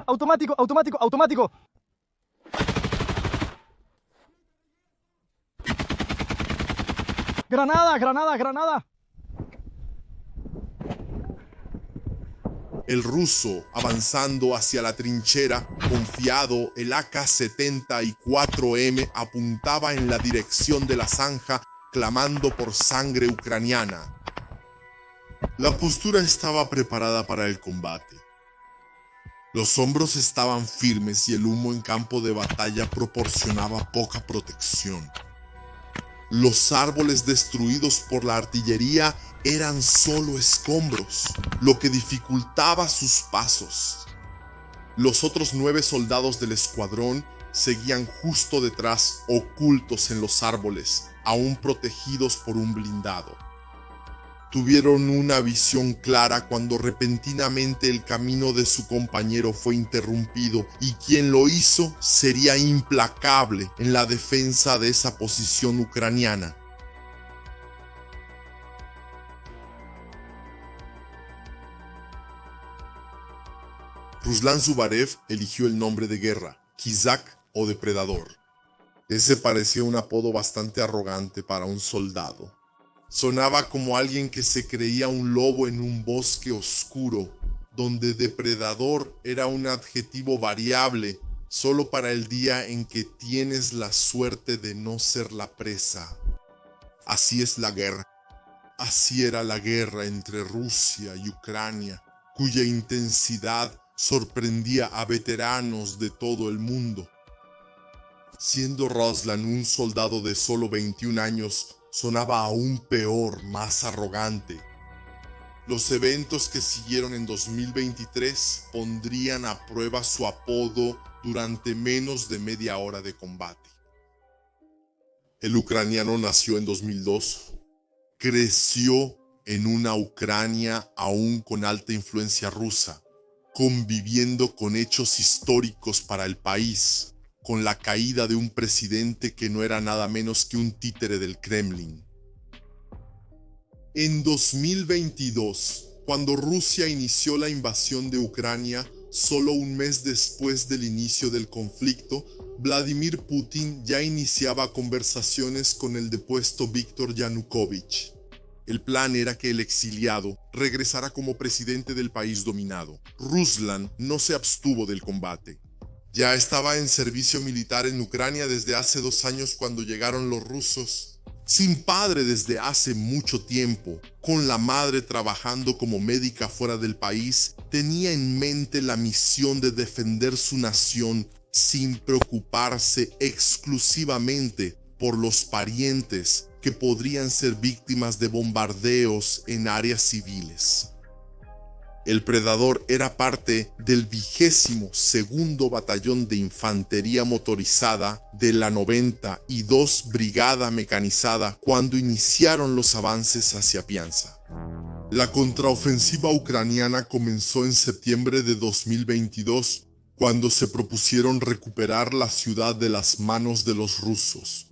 Automático, automático, automático. Granada, granada, granada. El ruso, avanzando hacia la trinchera, confiado, el AK-74M apuntaba en la dirección de la zanja, clamando por sangre ucraniana. La postura estaba preparada para el combate. Los hombros estaban firmes y el humo en campo de batalla proporcionaba poca protección. Los árboles destruidos por la artillería eran solo escombros, lo que dificultaba sus pasos. Los otros 9 soldados del escuadrón seguían justo detrás, ocultos en los árboles, aún protegidos por un blindado. Tuvieron una visión clara cuando repentinamente el camino de su compañero fue interrumpido y quien lo hizo sería implacable en la defensa de esa posición ucraniana. Ruslan Zubarev eligió el nombre de guerra, Kizak o depredador. Ese parecía un apodo bastante arrogante para un soldado. Sonaba como alguien que se creía un lobo en un bosque oscuro, donde depredador era un adjetivo variable solo para el día en que tienes la suerte de no ser la presa. Así es la guerra. Así era la guerra entre Rusia y Ucrania, cuya intensidad sorprendía a veteranos de todo el mundo. Siendo Ruslan un soldado de solo 21 años, sonaba aún peor, más arrogante. Los eventos que siguieron en 2023 pondrían a prueba su apodo durante menos de media hora de combate. El ucraniano nació en 2002, creció en una Ucrania aún con alta influencia rusa, conviviendo con hechos históricos para el país, con la caída de un presidente que no era nada menos que un títere del Kremlin. En 2022, cuando Rusia inició la invasión de Ucrania, solo un mes después del inicio del conflicto, Vladimir Putin ya iniciaba conversaciones con el depuesto Víktor Yanukovych. El plan era que el exiliado regresara como presidente del país dominado. Ruslan no se abstuvo del combate. Ya estaba en servicio militar en Ucrania desde hace 2 años cuando llegaron los rusos. Sin padre desde hace mucho tiempo, con la madre trabajando como médica fuera del país, tenía en mente la misión de defender su nación sin preocuparse exclusivamente por los parientes que podrían ser víctimas de bombardeos en áreas civiles. El Predador era parte del 22º Batallón de Infantería Motorizada de la 92 Brigada Mecanizada cuando iniciaron los avances hacia Pianza. La contraofensiva ucraniana comenzó en septiembre de 2022, cuando se propusieron recuperar la ciudad de las manos de los rusos,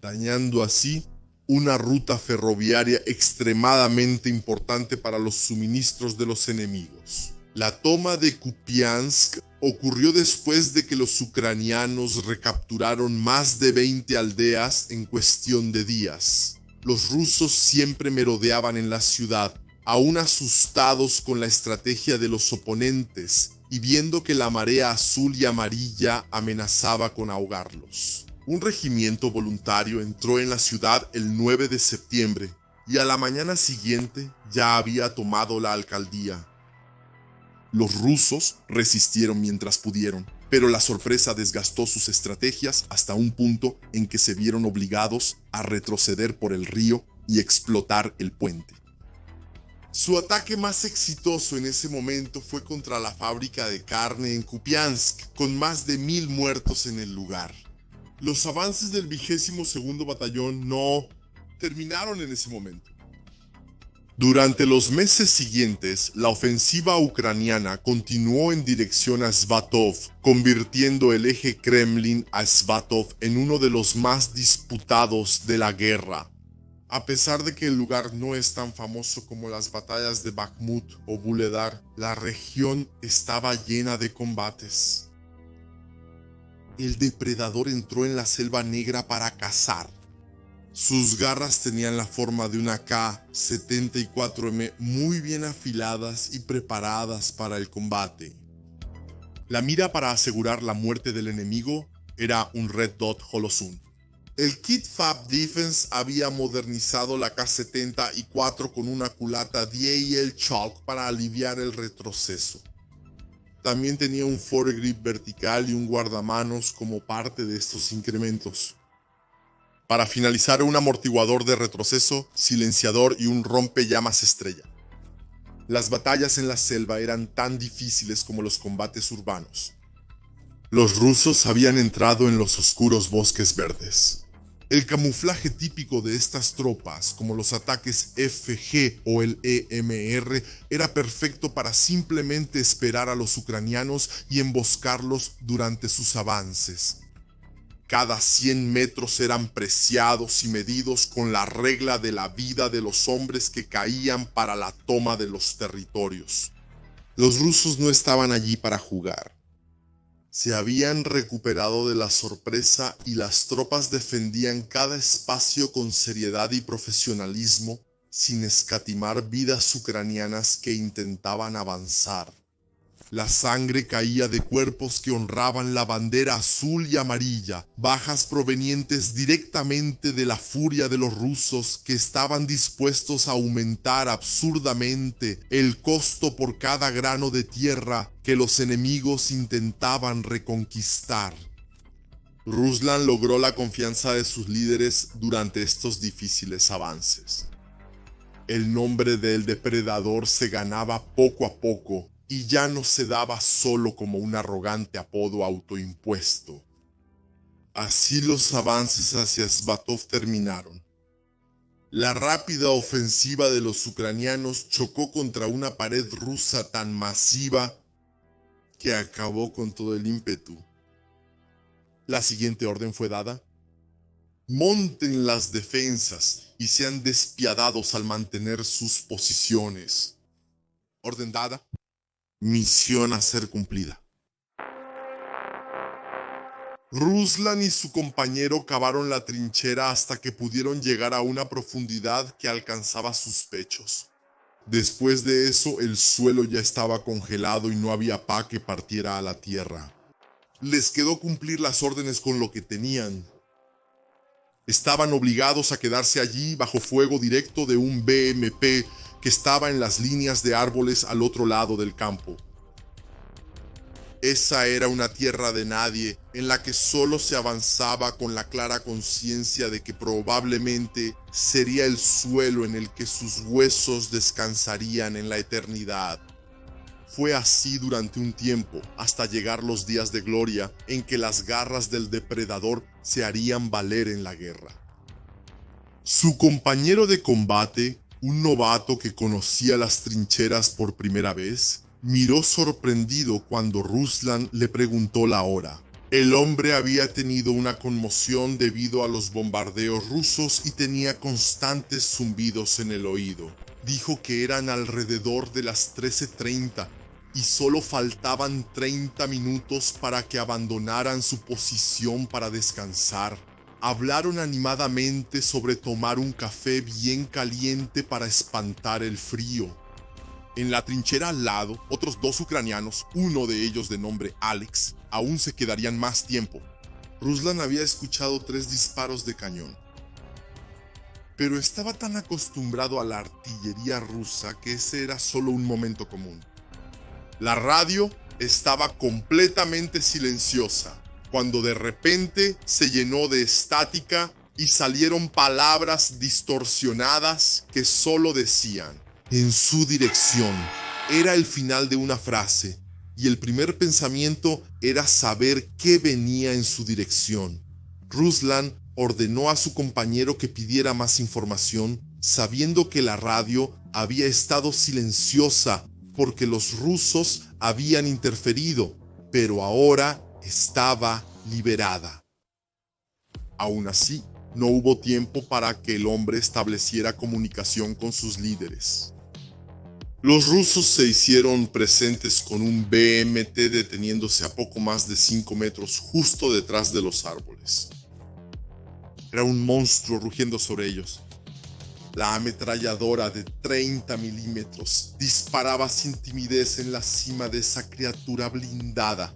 dañando así una ruta ferroviaria extremadamente importante para los suministros de los enemigos. La toma de Kupiansk ocurrió después de que los ucranianos recapturaron más de 20 aldeas en cuestión de días. Los rusos siempre merodeaban en la ciudad, aún asustados con la estrategia de los oponentes y viendo que la marea azul y amarilla amenazaba con ahogarlos. Un regimiento voluntario entró en la ciudad el 9 de septiembre y a la mañana siguiente ya había tomado la alcaldía. Los rusos resistieron mientras pudieron, pero la sorpresa desgastó sus estrategias hasta un punto en que se vieron obligados a retroceder por el río y explotar el puente. Su ataque más exitoso en ese momento fue contra la fábrica de carne en Kupiansk, con más de 1000 muertos en el lugar. Los avances del 22º Batallón no terminaron en ese momento. Durante los meses siguientes, la ofensiva ucraniana continuó en dirección a Svatov, convirtiendo el eje Kremlin a Svatov en uno de los más disputados de la guerra. A pesar de que el lugar no es tan famoso como las batallas de Bakhmut o Vuhledar, la región estaba llena de combates. El depredador entró en la Selva Negra para cazar. Sus garras tenían la forma de una K-74M muy bien afiladas y preparadas para el combate. La mira para asegurar la muerte del enemigo era un Red Dot Holosun. El Kit Fab Defense había modernizado la K-74 con una culata DAL Chalk para aliviar el retroceso. También tenía un foregrip vertical y un guardamanos como parte de estos incrementos. Para finalizar, un amortiguador de retroceso, silenciador y un rompellamas estrella. Las batallas en la selva eran tan difíciles como los combates urbanos. Los rusos habían entrado en los oscuros bosques verdes. El camuflaje típico de estas tropas, como los ataques FG o el EMR, era perfecto para simplemente esperar a los ucranianos y emboscarlos durante sus avances. Cada 100 metros eran preciados y medidos con la regla de la vida de los hombres que caían para la toma de los territorios. Los rusos no estaban allí para jugar. Se habían recuperado de la sorpresa y las tropas defendían cada espacio con seriedad y profesionalismo, sin escatimar vidas ucranianas que intentaban avanzar. La sangre caía de cuerpos que honraban la bandera azul y amarilla, bajas provenientes directamente de la furia de los rusos que estaban dispuestos a aumentar absurdamente el costo por cada grano de tierra que los enemigos intentaban reconquistar. Ruslan logró la confianza de sus líderes durante estos difíciles avances. El nombre del depredador se ganaba poco a poco, y ya no se daba solo como un arrogante apodo autoimpuesto. Así los avances hacia Svatov terminaron. La rápida ofensiva de los ucranianos chocó contra una pared rusa tan masiva que acabó con todo el ímpetu. La siguiente orden fue dada: monten las defensas y sean despiadados al mantener sus posiciones. Orden dada. Misión a ser cumplida. Ruslan y su compañero cavaron la trinchera hasta que pudieron llegar a una profundidad que alcanzaba sus pechos. Después de eso, el suelo ya estaba congelado y no había pa que partiera a la tierra. Les quedó cumplir las órdenes con lo que tenían. Estaban obligados a quedarse allí bajo fuego directo de un BMP que estaba en las líneas de árboles al otro lado del campo. Esa era una tierra de nadie, en la que solo se avanzaba con la clara conciencia de que probablemente sería el suelo en el que sus huesos descansarían en la eternidad. Fue así durante un tiempo, hasta llegar los días de gloria en que las garras del depredador se harían valer en la guerra. Su compañero de combate, un novato que conocía las trincheras por primera vez, miró sorprendido cuando Ruslan le preguntó la hora. El hombre había tenido una conmoción debido a los bombardeos rusos y tenía constantes zumbidos en el oído. Dijo que eran alrededor de las 13:30 y solo faltaban 30 minutos para que abandonaran su posición para descansar. Hablaron animadamente sobre tomar un café bien caliente para espantar el frío. En la trinchera al lado, otros 2 ucranianos, uno de ellos de nombre Alex, aún se quedarían más tiempo. Ruslan había escuchado 3 disparos de cañón, pero estaba tan acostumbrado a la artillería rusa que ese era solo un momento común. La radio estaba completamente silenciosa, cuando de repente se llenó de estática y salieron palabras distorsionadas que solo decían: en su dirección. Era el final de una frase, y el primer pensamiento era saber qué venía en su dirección. Ruslan ordenó a su compañero que pidiera más información, sabiendo que la radio había estado silenciosa porque los rusos habían interferido, pero ahora estaba liberada. Aún así, No hubo tiempo para que el hombre estableciera comunicación con sus líderes. Los rusos se hicieron presentes con un BMT deteniéndose a poco más de 5 metros justo detrás de los árboles. Era un monstruo rugiendo sobre ellos. La ametralladora de 30 milímetros disparaba sin timidez en la cima de esa criatura blindada.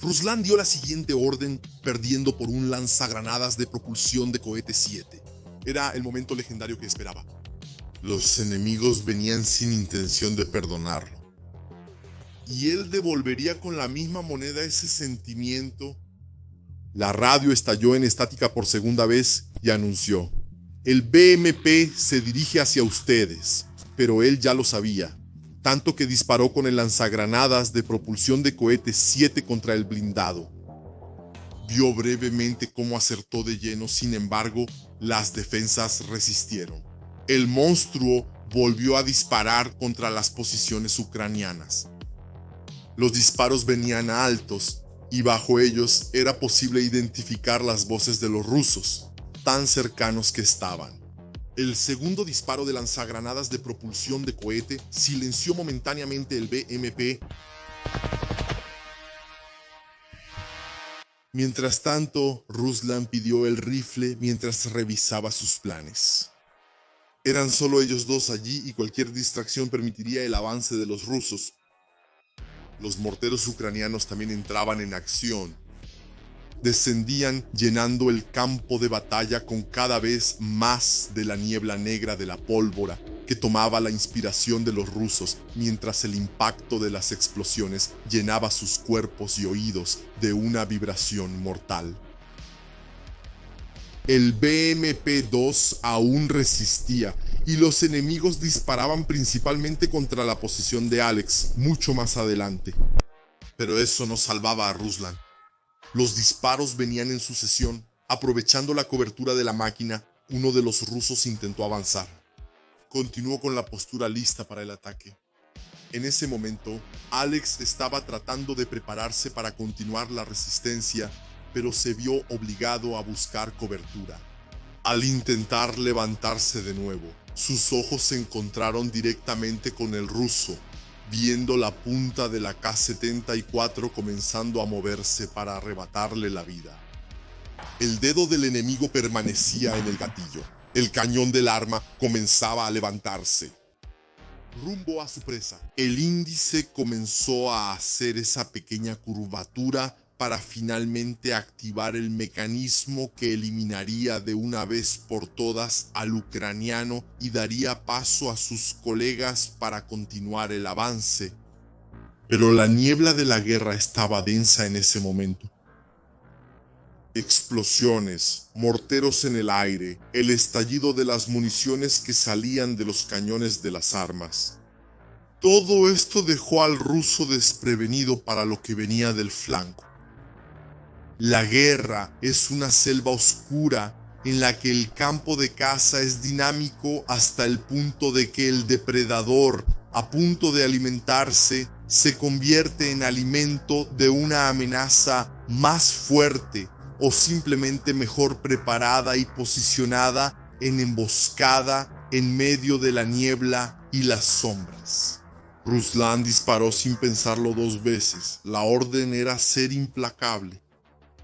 Ruslan dio la siguiente orden, perdiendo por un lanzagranadas de propulsión de cohete 7. Era el momento legendario que esperaba. Los enemigos venían sin intención de perdonarlo. Y él devolvería con la misma moneda ese sentimiento. La radio estalló en estática por segunda vez y anunció: el BMP se dirige hacia ustedes, pero él ya lo sabía, tanto que disparó con el lanzagranadas de propulsión de cohete 7 contra el blindado. Vio brevemente cómo acertó de lleno, sin embargo, las defensas resistieron. El monstruo volvió a disparar contra las posiciones ucranianas. Los disparos venían altos y bajo ellos era posible identificar las voces de los rusos, tan cercanos que estaban. El segundo disparo de lanzagranadas de propulsión de cohete silenció momentáneamente el BMP. Mientras tanto, Ruslan pidió el rifle mientras revisaba sus planes. Eran solo ellos dos allí y cualquier distracción permitiría el avance de los rusos. Los morteros ucranianos también entraban en acción. Descendían llenando el campo de batalla con cada vez más de la niebla negra de la pólvora que tomaba la inspiración de los rusos, mientras el impacto de las explosiones llenaba sus cuerpos y oídos de una vibración mortal. El BMP-2 aún resistía y los enemigos disparaban principalmente contra la posición de Alex, mucho más adelante. Pero eso no salvaba a Ruslan. Los disparos venían en sucesión. Aprovechando la cobertura de la máquina, uno de los rusos intentó avanzar. Continuó con la postura lista para el ataque. En ese momento, Alex estaba tratando de prepararse para continuar la resistencia, pero se vio obligado a buscar cobertura. Al intentar levantarse de nuevo, sus ojos se encontraron directamente con el ruso, viendo la punta de la K-74 comenzando a moverse para arrebatarle la vida. El dedo del enemigo permanecía en el gatillo. El cañón del arma comenzaba a levantarse. Rumbo a su presa, el índice comenzó a hacer esa pequeña curvatura para finalmente activar el mecanismo que eliminaría de una vez por todas al ucraniano y daría paso a sus colegas para continuar el avance. Pero la niebla de la guerra estaba densa en ese momento. Explosiones, morteros en el aire, el estallido de las municiones que salían de los cañones de las armas. Todo esto dejó al ruso desprevenido para lo que venía del flanco. La guerra es una selva oscura en la que el campo de caza es dinámico hasta el punto de que el depredador, a punto de alimentarse, se convierte en alimento de una amenaza más fuerte o simplemente mejor preparada y posicionada en emboscada en medio de la niebla y las sombras. Ruslan disparó sin pensarlo 2 veces. La orden era ser implacable.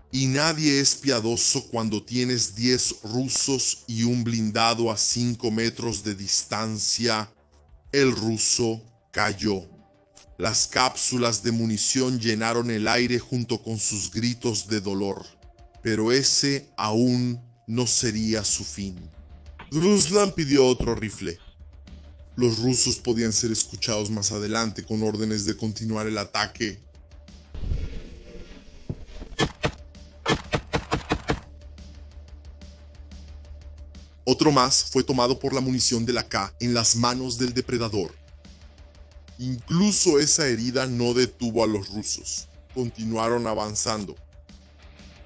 Y nadie es piadoso cuando tienes 10 rusos y un blindado a 5 metros de distancia. El ruso cayó. Las cápsulas de munición llenaron el aire junto con sus gritos de dolor. Pero ese aún no sería su fin. Ruslan pidió otro rifle. Los rusos podían ser escuchados más adelante con órdenes de continuar el ataque. Otro más fue tomado por la munición de la K en las manos del depredador. Incluso esa herida no detuvo a los rusos. Continuaron avanzando.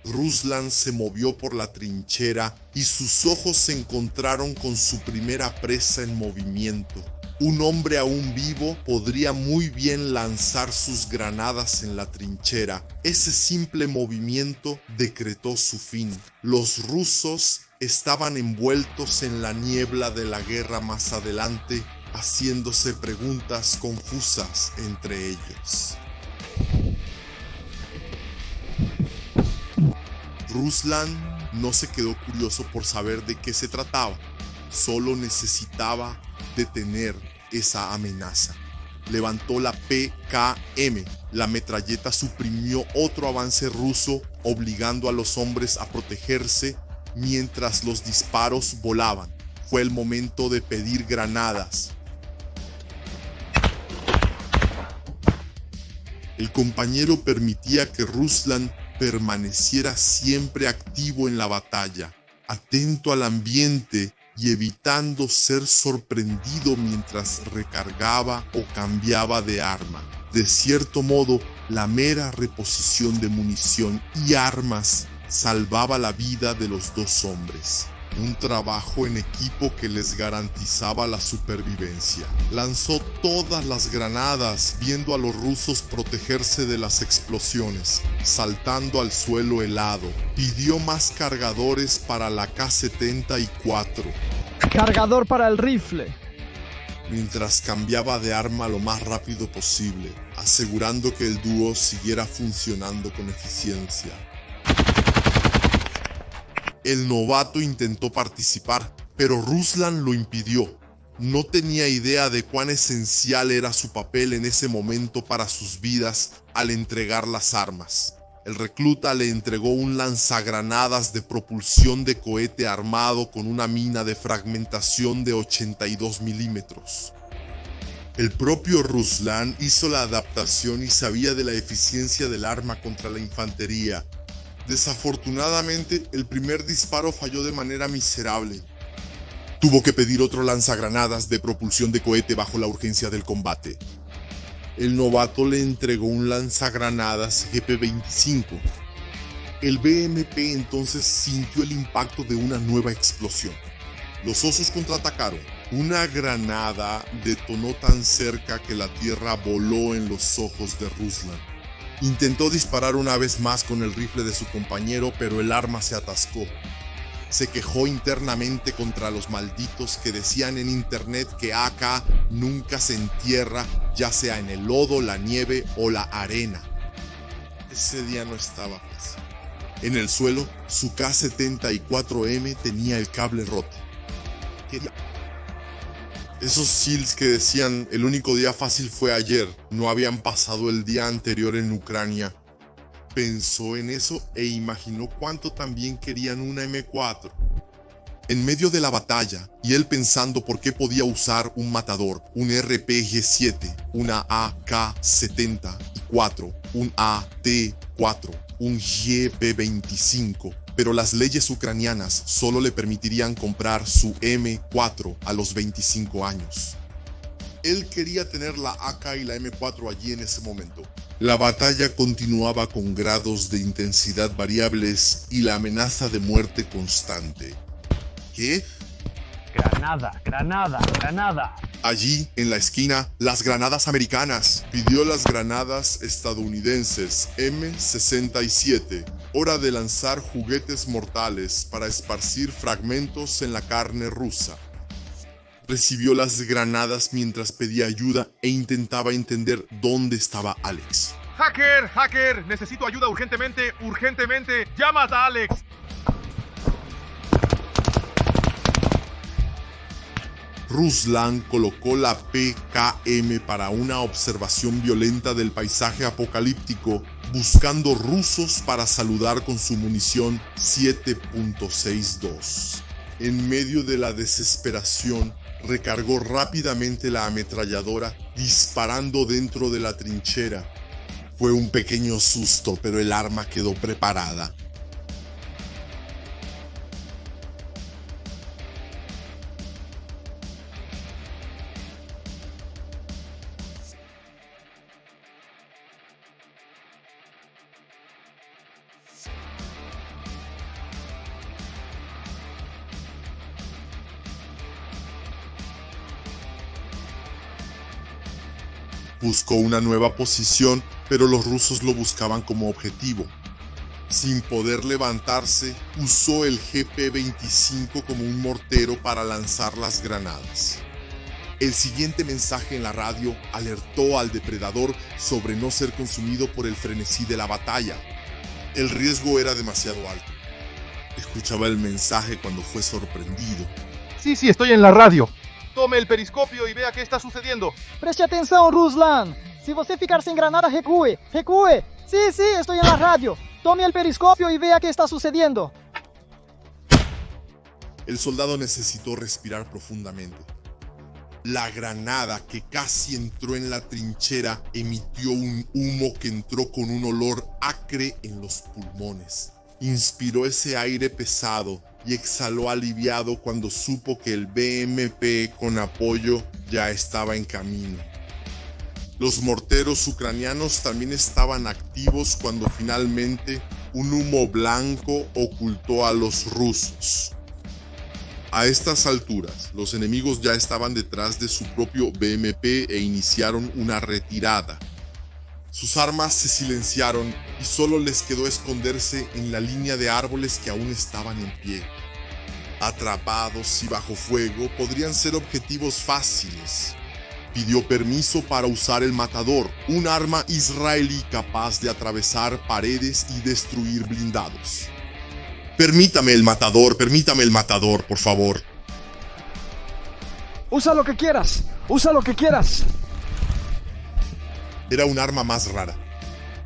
Ruslan se movió por la trinchera y sus ojos se encontraron con su primera presa en movimiento. Un hombre aún vivo podría muy bien lanzar sus granadas en la trinchera. Ese simple movimiento decretó su fin. Los rusos estaban envueltos en la niebla de la guerra más adelante, haciéndose preguntas confusas entre ellos. Ruslan no se quedó curioso por saber de qué se trataba, solo necesitaba detener esa amenaza. Levantó la PKM. La metralleta suprimió otro avance ruso, obligando a los hombres a protegerse mientras los disparos volaban. Fue el momento de pedir granadas. El compañero permitía que Ruslan permaneciera siempre activo en la batalla, atento al ambiente y evitando ser sorprendido mientras recargaba o cambiaba de arma. De cierto modo, la mera reposición de munición y armas salvaba la vida de los dos hombres. Un trabajo en equipo que les garantizaba la supervivencia. Lanzó todas las granadas, viendo a los rusos protegerse de las explosiones, saltando al suelo helado. Pidió más cargadores para la K-74. Cargador para el rifle. Mientras cambiaba de arma lo más rápido posible, asegurando que el dúo siguiera funcionando con eficiencia. El novato intentó participar, pero Ruslan lo impidió. No tenía idea de cuán esencial era su papel en ese momento para sus vidas al entregar las armas. El recluta le entregó un lanzagranadas de propulsión de cohete armado con una mina de fragmentación de 82 milímetros. El propio Ruslan hizo la adaptación y sabía de la eficiencia del arma contra la infantería. Desafortunadamente, el primer disparo falló de manera miserable. Tuvo que pedir otro lanzagranadas de propulsión de cohete bajo la urgencia del combate. El novato le entregó un lanzagranadas GP-25. El BMP entonces sintió el impacto de una nueva explosión. Los osos contraatacaron. Una granada detonó tan cerca que la tierra voló en los ojos de Ruslan. Intentó disparar una vez más con el rifle de su compañero, pero el arma se atascó. Se quejó internamente contra los malditos que decían en internet que AK nunca se entierra, ya sea en el lodo, la nieve o la arena. Ese día no estaba fácil. En el suelo, su K-74M tenía el cable roto. Esos SEALs que decían el único día fácil fue ayer, no habían pasado el día anterior en Ucrania. Pensó en eso e imaginó cuánto también querían una M4. En medio de la batalla, y él pensando por qué podía usar un matador, un RPG-7, una AK-74, un AT-4, un GP-25, pero las leyes ucranianas solo le permitirían comprar su M4 a los 25 años. Él quería tener la AK y la M4 allí en ese momento. La batalla continuaba con grados de intensidad variables y la amenaza de muerte constante. ¿Qué? Granada, granada, granada. Allí, en la esquina, las granadas americanas. Pidió las granadas estadounidenses M67. Hora de lanzar juguetes mortales para esparcir fragmentos en la carne rusa. Recibió las granadas mientras pedía ayuda e intentaba entender dónde estaba Alex. ¡Hacker! ¡Hacker! Necesito ayuda urgentemente, urgentemente. ¡Llama a Alex! Ruslan colocó la PKM para una observación violenta del paisaje apocalíptico, buscando rusos para saludar con su munición 7.62. En medio de la desesperación, recargó rápidamente la ametralladora, disparando dentro de la trinchera. Fue un pequeño susto, pero el arma quedó preparada. Buscó una nueva posición, pero los rusos lo buscaban como objetivo. Sin poder levantarse, usó el GP-25 como un mortero para lanzar las granadas. El siguiente mensaje en la radio alertó al depredador sobre no ser consumido por el frenesí de la batalla. El riesgo era demasiado alto. Escuchaba el mensaje cuando fue sorprendido. Sí, estoy en la radio. Tome el periscopio y vea qué está sucediendo. Preste atenção, Ruslan. Se você ficar sem granada, recue. Recue. Sí, estoy en la radio. Tome el periscopio y vea qué está sucediendo. El soldado necesitó respirar profundamente. La granada, que casi entró en la trinchera, emitió un humo que entró con un olor acre en los pulmones. Inspiró ese aire pesado y exhaló aliviado cuando supo que el BMP con apoyo ya estaba en camino. Los morteros ucranianos también estaban activos cuando finalmente un humo blanco ocultó a los rusos. A estas alturas, los enemigos ya estaban detrás de su propio BMP e iniciaron una retirada. Sus armas se silenciaron y solo les quedó esconderse en la línea de árboles que aún estaban en pie. Atrapados y bajo fuego, podrían ser objetivos fáciles. Pidió permiso para usar el matador, un arma israelí capaz de atravesar paredes y destruir blindados. Permítame el matador, por favor. Usa lo que quieras. Usa lo que quieras. Era un arma más rara.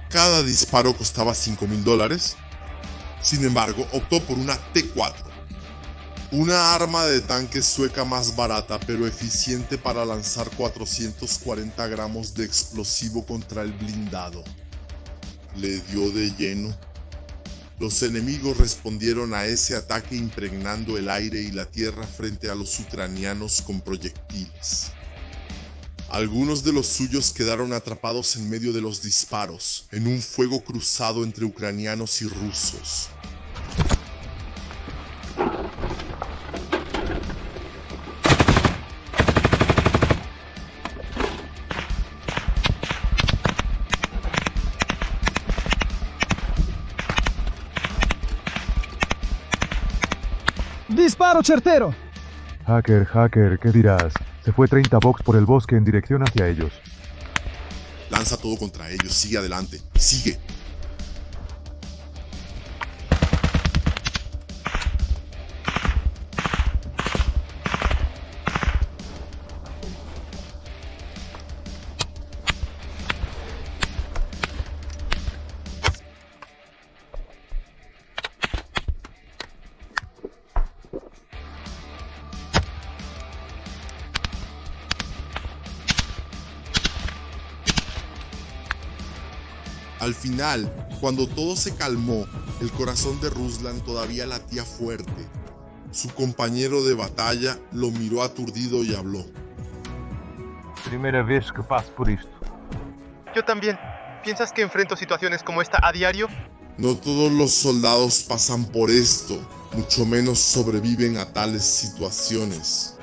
Cada disparo costaba $5,000. Sin embargo, optó por una T4. Una arma de tanque sueca más barata, pero eficiente para lanzar 440 gramos de explosivo contra el blindado. Le dio de lleno. Los enemigos respondieron a ese ataque impregnando el aire y la tierra frente a los ucranianos con proyectiles. Algunos de los suyos quedaron atrapados en medio de los disparos, en un fuego cruzado entre ucranianos y rusos. Disparo certero. Hacker, ¿qué dirás? Se fue 30 Vox por el bosque en dirección hacia ellos. Lanza todo contra ellos, sigue adelante, sigue. Al final, cuando todo se calmó, el corazón de Ruslan todavía latía fuerte. Su compañero de batalla lo miró aturdido y habló. Primera vez que paso por esto. Yo también. ¿Piensas que enfrento situaciones como esta a diario? No todos los soldados pasan por esto, mucho menos sobreviven a tales situaciones.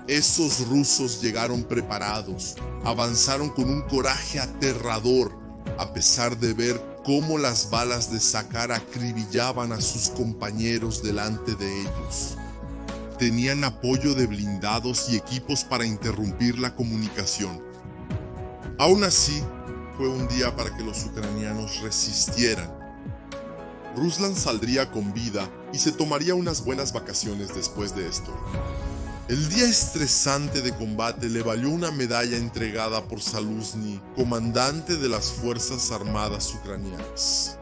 Esos rusos llegaron preparados, avanzaron con un coraje aterrador, a pesar de ver cómo las balas de Zakhar acribillaban a sus compañeros delante de ellos. Tenían apoyo de blindados y equipos para interrumpir la comunicación. Aún así, fue un día para que los ucranianos resistieran. Ruslan saldría con vida y se tomaría unas buenas vacaciones después de esto. El día estresante de combate le valió una medalla entregada por Zaluzny, comandante de las Fuerzas Armadas ucranianas.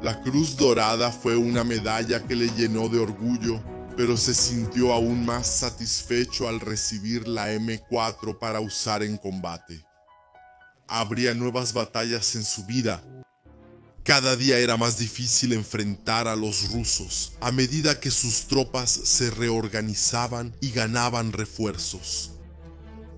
La Cruz Dorada fue una medalla que le llenó de orgullo, pero se sintió aún más satisfecho al recibir la M4 para usar en combate. Habría nuevas batallas en su vida. Cada día era más difícil enfrentar a los rusos a medida que sus tropas se reorganizaban y ganaban refuerzos.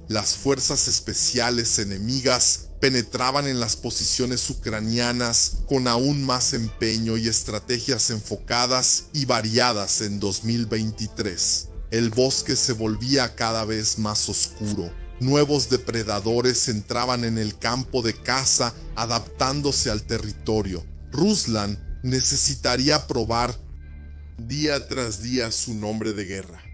Las fuerzas especiales enemigas penetraban en las posiciones ucranianas con aún más empeño y estrategias enfocadas y variadas en 2023. El bosque se volvía cada vez más oscuro. Nuevos depredadores entraban en el campo de caza, adaptándose al territorio. Ruslan necesitaría probar día tras día su nombre de guerra.